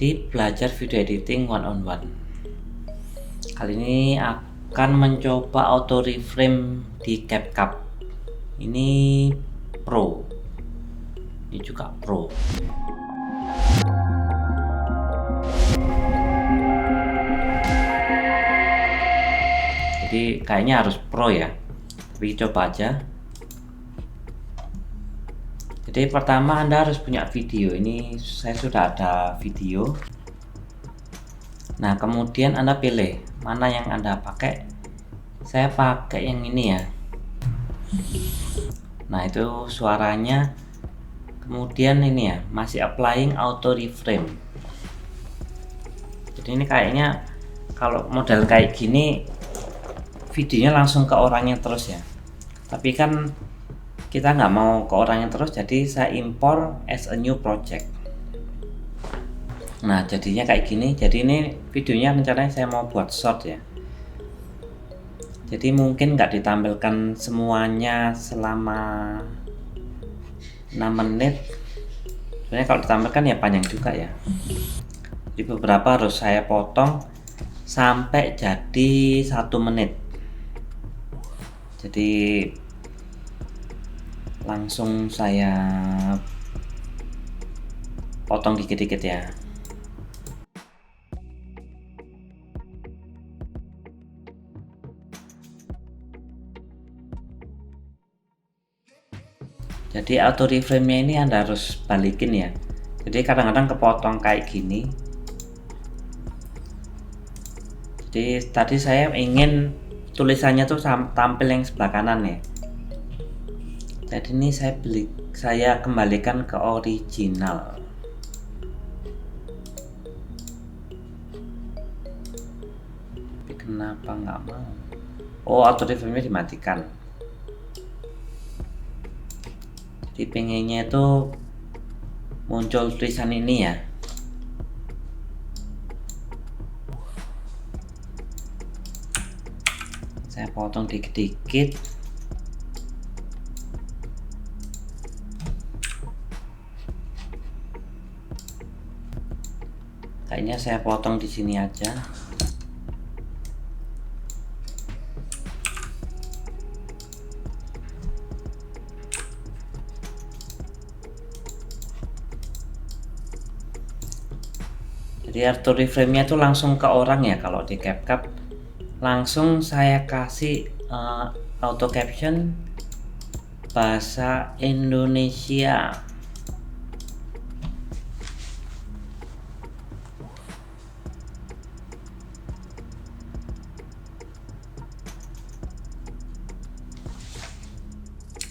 di belajar video editing one on one. Kali ini akan mencoba auto reframe di CapCut. Ini Pro. Ini juga Pro. Jadi kayaknya harus Pro ya. Tapi coba aja. Jadi pertama Anda harus punya video. Ini saya sudah ada video. Nah, kemudian Anda pilih mana yang Anda pakai. Saya pakai yang ini ya. Nah, itu suaranya. Kemudian ini ya, masih applying auto reframe. Jadi ini kayaknya kalau model kayak gini videonya langsung ke orangnya terus ya. Tapi kan kita nggak mau ke orangnya terus, jadi saya impor as a new project. Nah, jadinya kayak gini. Jadi ini videonya rencananya saya mau buat short ya. Jadi mungkin nggak ditampilkan semuanya selama 6 menit. Sebenarnya kalau ditampilkan ya panjang juga ya. Jadi beberapa harus saya potong sampai jadi 1 menit. Jadi langsung saya potong dikit-dikit ya. Jadi auto reframe-nya ini Anda harus balikin ya. Jadi kadang-kadang kepotong kayak gini. Jadi tadi saya ingin tulisannya tuh tampil yang sebelah kanan ya. Jadi ini saya kembalikan ke original. Tapi kenapa nggak mau? Oh, auto reframe-nya dimatikan. Jadi pengennya itu muncul tulisan ini ya. Saya potong dikit-dikit. Kayaknya saya potong di sini aja. Jadi auto reframe-nya itu langsung ke orang ya. Kalau di CapCut langsung saya kasih auto caption bahasa Indonesia.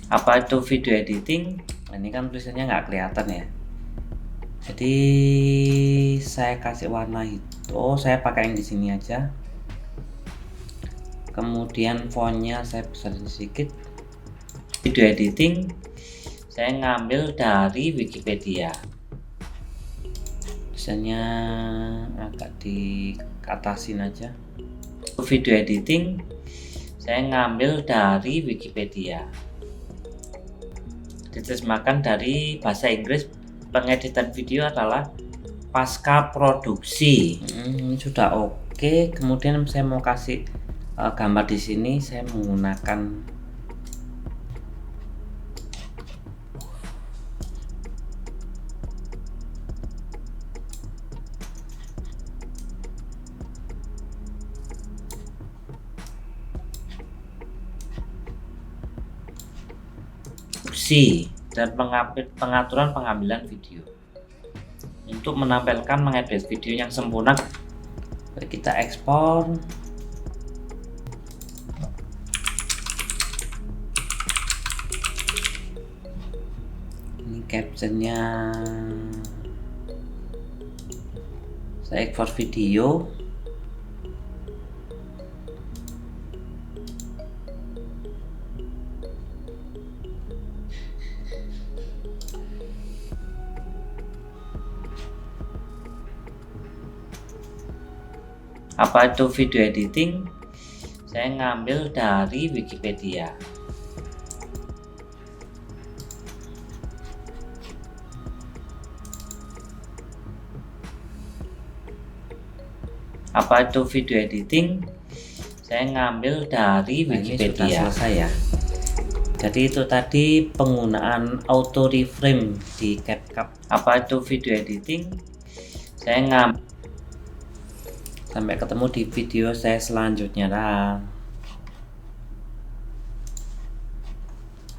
Apa itu video editing? Nah, ini kan tulisannya nggak kelihatan ya. Jadi saya kasih warna itu. Oh, saya pakai yang di sini aja. Kemudian fontnya saya besarin sedikit. Video editing saya ngambil dari Wikipedia. Misalnya agak diatasin aja. Video editing saya ngambil dari Wikipedia. Diterjemahkan dari bahasa Inggris. Pengeditan video adalah pasca produksi. Ini sudah oke. Kemudian saya mau kasih gambar di sini. Saya menggunakan dan pengaturan pengambilan video untuk menampilkan mengedit video yang sempurna. Kita ekspor. Ini captionnya saya ekspor video. Apa itu video editing? Saya ngambil dari Wikipedia. Apa itu video editing? Saya ngambil dari Wikipedia. Ini sudah selesai ya. Jadi itu tadi penggunaan auto reframe di CapCut. Apa itu video editing? Saya ngambil. Sampai ketemu di video saya selanjutnya.